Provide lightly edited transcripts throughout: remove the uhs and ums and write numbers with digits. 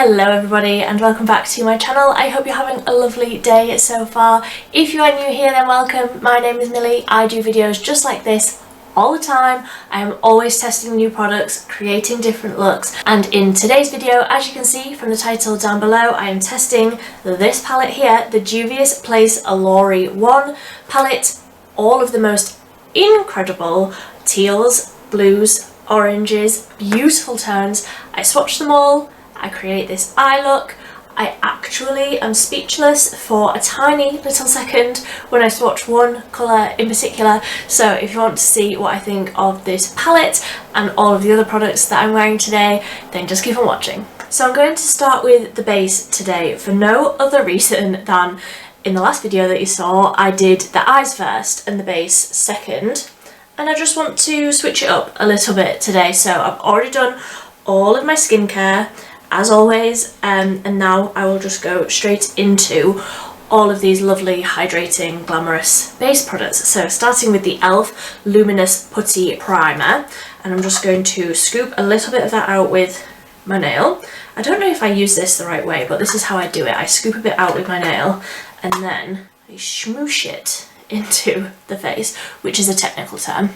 Hello everybody and welcome back to my channel. I hope you're having a lovely day so far. If you are new here then welcome. My name is Millie. I do videos just like this all the time. I am always testing new products, creating different looks, and in today's video, as you can see from the title down below, I am testing this palette here, the JUVIA'S Olori 1 palette. All of the most incredible teals, blues, oranges, beautiful tones. I swatched them all. I create this eye look. I actually am speechless for a tiny little second when I swatch one colour in particular, so if you want to see what I think of this palette and all of the other products that I'm wearing today, then just keep on watching. So I'm going to start with the base today for no other reason than in the last video that you saw I did the eyes first and the base second, and I just want to switch it up a little bit today. So I've already done all of my skincare as always, and now I will just go straight into all of these lovely hydrating glamorous base products. So starting with the e.l.f. Luminous Putty Primer, and I'm just going to scoop a little bit of that out with my nail. I don't know if I use this the right way, but this is how I do it. I scoop a bit out with my nail and then I smoosh it into the face, which is a technical term.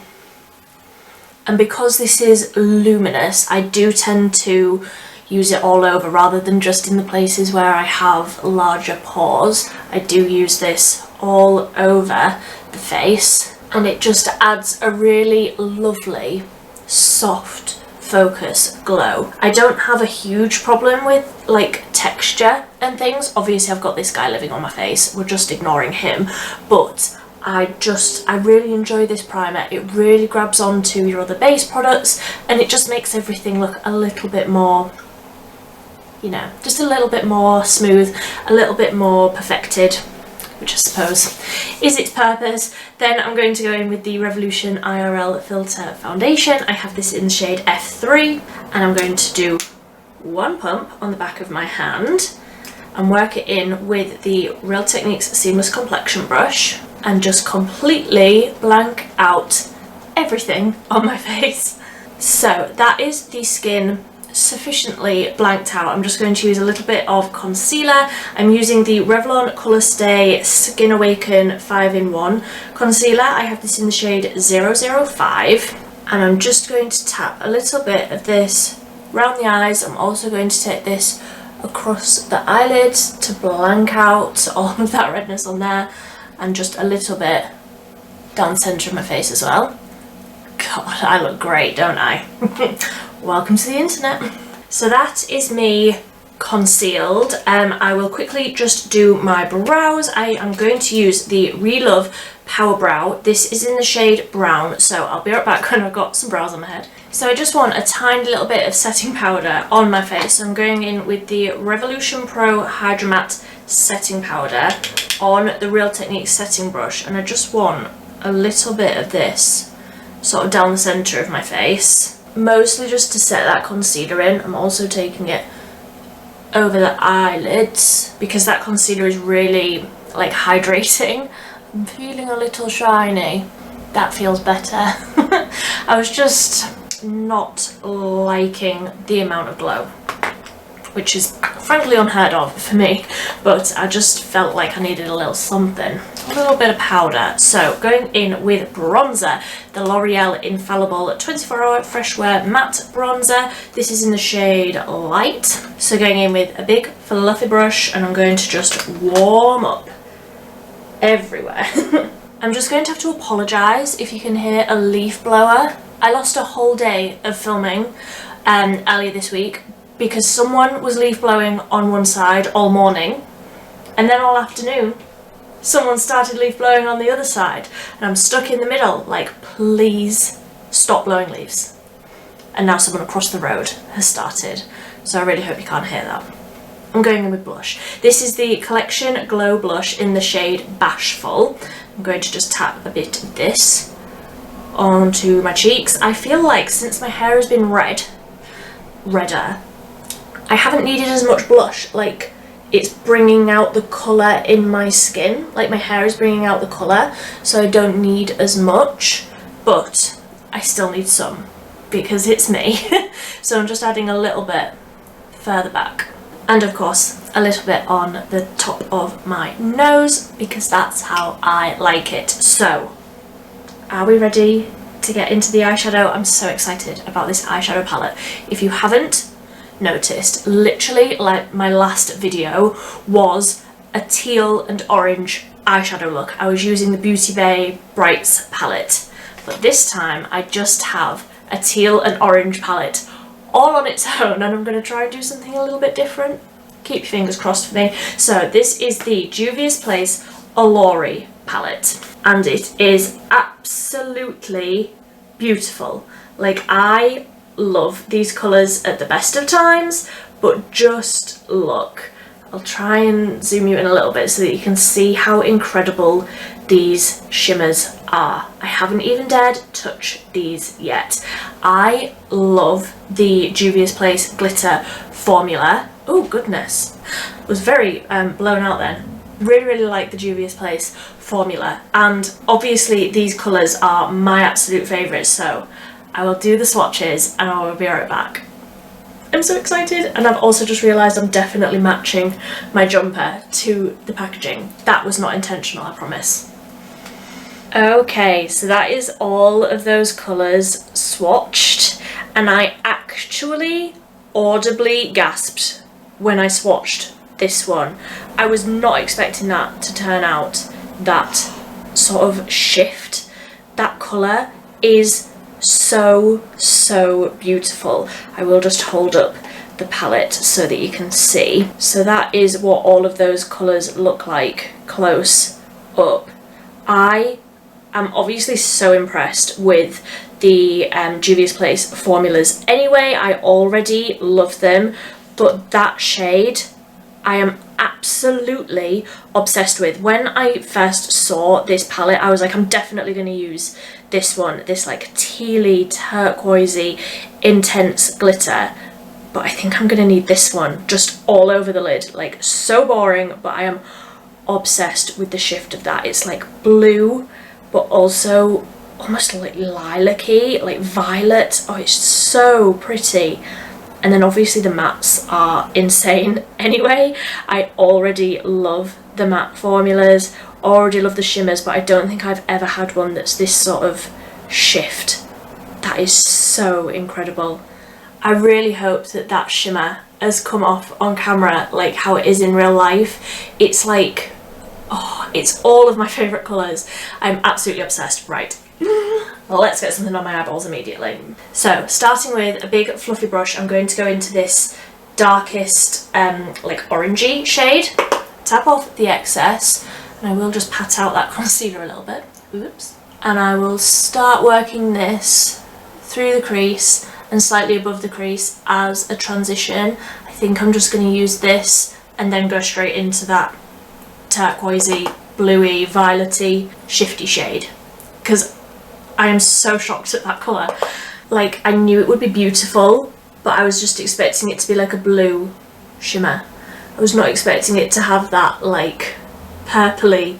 And because this is luminous, I do tend to use it all over rather than just in the places where I have larger pores. I do use this all over the face, and it just adds a really lovely soft focus glow. I don't have a huge problem with like texture and things. Obviously I've got this guy living on my face, we're just ignoring him, but I really enjoy this primer. It really grabs onto your other base products and it just makes everything look a little bit more, you know, just a little bit more smooth, a little bit more perfected, which I suppose is its purpose. Then I'm going to go in with the Revolution IRL Filter Foundation. I have this in the shade F3, and I'm going to do one pump on the back of my hand and work it in with the Real Techniques Seamless Complexion brush and just completely blank out everything on my face. So that is the skin sufficiently blanked out. I'm just going to use a little bit of concealer. I'm using the Revlon ColorStay Skin Awaken 5-in-1 concealer. I have this in the shade 005, and I'm just going to tap a little bit of this around the eyes. I'm also going to take this across the eyelids to blank out all of that redness on there, and just a little bit down the centre of my face as well. God, I look great, don't I? Welcome to the internet. So that is me concealed. I will quickly just do my brows. I am going to use the Relove Power Brow. This is in the shade Brown, so I'll be right back when I've got some brows on my head. So I just want a tiny little bit of setting powder on my face. So I'm going in with the Revolution Pro Hydra Matte Setting Powder on the Real Techniques setting brush, and I just want a little bit of this sort of down the centre of my face, mostly just to set that concealer in. I'm also taking it over the eyelids because that concealer is really like hydrating. I'm feeling a little shiny. That feels better. I was just not liking the amount of glow, which is frankly unheard of for me, but I just felt like I needed a little something, a little bit of powder. So going in with bronzer, the L'Oreal Infallible 24-Hour Fresh Wear Matte Bronzer. This is in the shade Light. So going in with a big fluffy brush, and I'm going to just warm up everywhere. I'm just going to have to apologise if you can hear a leaf blower. I lost a whole day of filming earlier this week because someone was leaf blowing on one side all morning, and then all afternoon someone started leaf blowing on the other side, and I'm stuck in the middle like, please stop blowing leaves. And now someone across the road has started, so I really hope you can't hear that. I'm going in with blush. This is the Collection Glow Blush in the shade Bashful. I'm going to just tap a bit of this onto my cheeks. I feel like since my hair has been redder, I haven't needed as much blush. Like, it's bringing out the colour in my skin. Like, my hair is bringing out the colour, so I don't need as much, but I still need some because it's me. So I'm just adding a little bit further back. And of course a little bit on the top of my nose because that's how I like it. So are we ready to get into the eyeshadow? I'm so excited about this eyeshadow palette. If you haven't noticed, literally like my last video was a teal and orange eyeshadow look. I was using the Beauty Bay Brights palette, but this time I just have a teal and orange palette all on its own, and I'm going to try and do something a little bit different. Keep your fingers crossed for me. So this is the JUVIA'S Olori palette, and it is absolutely beautiful. Like, I love these colours at the best of times, but just look. I'll try and zoom you in a little bit so that you can see how incredible these shimmers are. I haven't even dared touch these yet. I love the JUVIA'S glitter formula. Oh goodness, was very blown out then. Really like the JUVIA'S formula, and obviously these colours are my absolute favourites, so I will do the swatches and I will be right back. I'm so excited, and I've also just realised I'm definitely matching my jumper to the packaging. That was not intentional, I promise. Okay, so that is all of those colours swatched, and I actually audibly gasped when I swatched this one. I was not expecting that to turn out that sort of shift. That colour is so beautiful. I will just hold up the palette so that you can see. So that is what all of those colours look like close up. I am obviously so impressed with the JUVIA'S formulas anyway. I already love them, but that shade I am absolutely obsessed with. When I first saw this palette, I was like, I'm definitely going to use this one, this like tealy, turquoisey, intense glitter. But I think I'm going to need this one just all over the lid. Like, so boring, but I am obsessed with the shift of that. It's like blue, but also almost like lilac-y, like violet. Oh, it's so pretty. And then obviously the mattes are insane anyway. I already love the matte formulas, already love the shimmers, but I don't think I've ever had one that's this sort of shift. That is so incredible. I really hope that that shimmer has come off on camera like how it is in real life. It's like, oh, it's all of my favourite colours. I'm absolutely obsessed. Right. Let's get something on my eyeballs immediately. So, starting with a big fluffy brush, I'm going to go into this darkest like orangey shade, tap off the excess, and I will just pat out that concealer a little bit. Oops. And I will start working this through the crease and slightly above the crease as a transition. I think I'm just going to use this and then go straight into that turquoisey, bluey, violety, shifty shade, because I am so shocked at that colour. Like, I knew it would be beautiful, but I was just expecting it to be like a blue shimmer. I was not expecting it to have that like purpley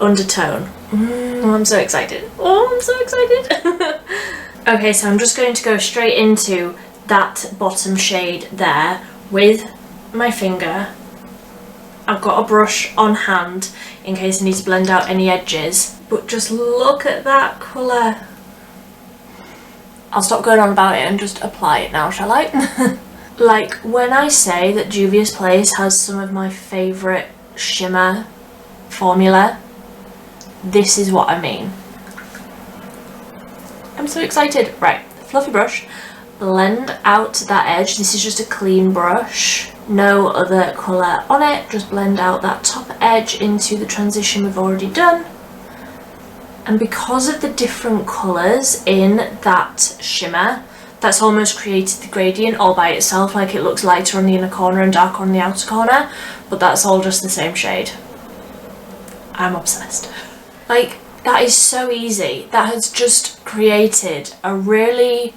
undertone. I'm so excited. Oh, I'm so excited. Okay, so I'm just going to go straight into that bottom shade there with my finger. I've got a brush on hand in case I need to blend out any edges, but just look at that colour. I'll stop going on about it and just apply it now, shall I? Like, when I say that JUVIA'S has some of my favourite shimmer formula, this is what I mean. I'm so excited. Right, fluffy brush, blend out that edge. This is just a clean brush, no other colour on it, just blend out that top edge into the transition we've already done. And because of the different colours in that shimmer, that's almost created the gradient all by itself. Like, it looks lighter on the inner corner and darker on the outer corner, but that's all just the same shade. I'm obsessed. Like, that is so easy. That has just created a really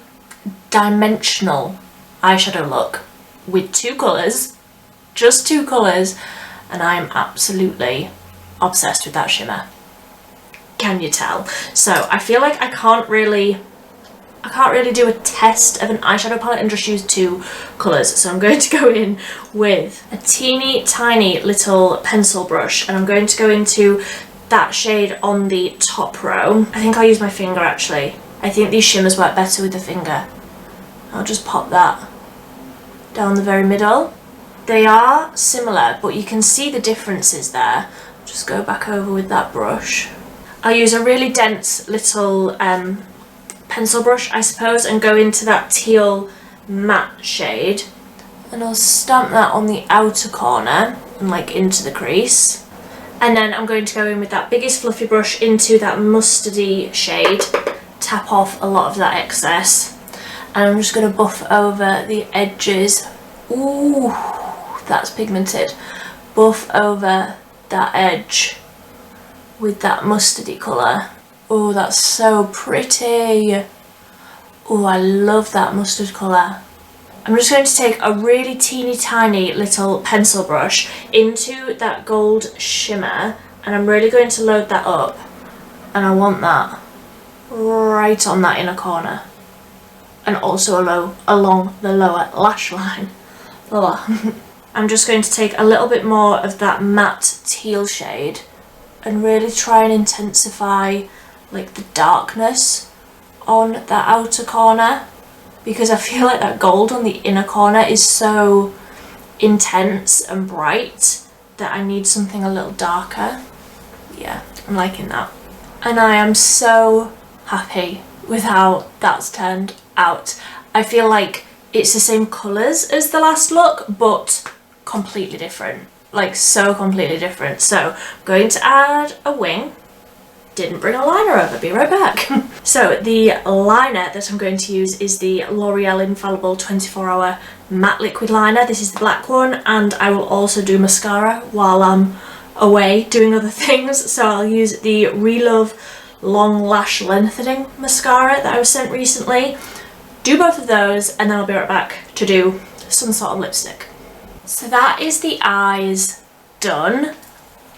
dimensional eyeshadow look with two colours, just two colours, and I'm absolutely obsessed with that shimmer. Can you tell? So I feel like I can't really I can't really do a test of an eyeshadow palette and just use 2 colours, so I'm going to go in with a teeny tiny little pencil brush, and I'm going to go into that shade on the top row. I think I'll use my finger actually. I think these shimmers work better with the finger. I'll just pop that down the very middle. They are similar, but you can see the differences there. Just go back over with that brush. I'll use a really dense little pencil brush, I suppose, and go into that teal matte shade, and I'll stamp that on the outer corner and like into the crease. And then I'm going to go in with that biggest fluffy brush into that mustardy shade, tap off a lot of that excess, and I'm just going to buff over the edges. Ooh, that's pigmented. Buff over that edge with that mustardy colour. Oh, that's so pretty. Oh, I love that mustard colour. I'm just going to take a really teeny tiny little pencil brush into that gold shimmer, and I'm really going to load that up, and I want that right on that inner corner, and also along the lower lash line. I'm just going to take a little bit more of that matte teal shade and really try and intensify like the darkness on that outer corner, because I feel like that gold on the inner corner is so intense and bright that I need something a little darker. Yeah, I'm liking that. And I am so happy with how that's turned out. I feel like it's the same colours as the last look, but completely different. Like, so completely different. So I'm going to add a wing. Didn't bring a liner over, be right back. So the liner that I'm going to use is the L'Oreal Infallible 24-hour matte liquid liner. This is the black one, and I will also do mascara while I'm away doing other things. So I'll use the Relove long lash lengthening mascara that I was sent recently. Do both of those, and then I'll be right back to do some sort of lipstick. So that is the eyes done.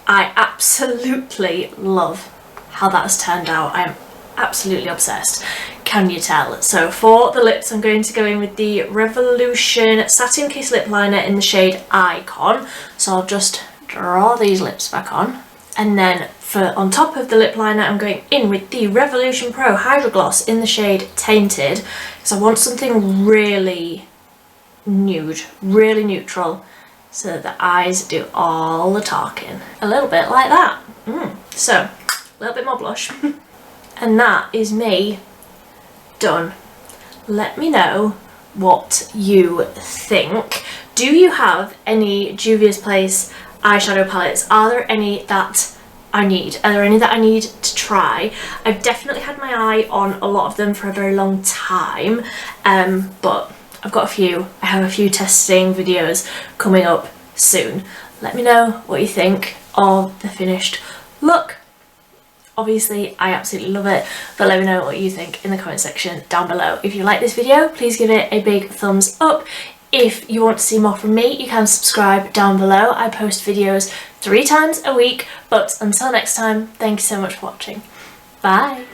I absolutely love how that's turned out. I'm absolutely obsessed, can you tell? So for the lips, I'm going to go in with the Revolution Satin Kiss Lip Liner in the shade Icon. So I'll just draw these lips back on, and then for on top of the lip liner, I'm going in with the Revolution Pro Hydra Gloss in the shade Tainted, because I want something really nude, really neutral, so that the eyes do all the talking. A little bit like that. So, a little bit more blush. And that is me done. Let me know what you think. Do you have any Juvia's Place eyeshadow palettes? Are there any that I need? Are there any that I need to try? I've definitely had my eye on a lot of them for a very long time, but I've got a few. I have a few testing videos coming up soon. Let me know what you think of the finished look. Obviously, I absolutely love it, but let me know what you think in the comment section down below. If you like this video, please give it a big thumbs up. If you want to see more from me, you can subscribe down below. I post videos 3 times a week, but until next time, thank you so much for watching. Bye!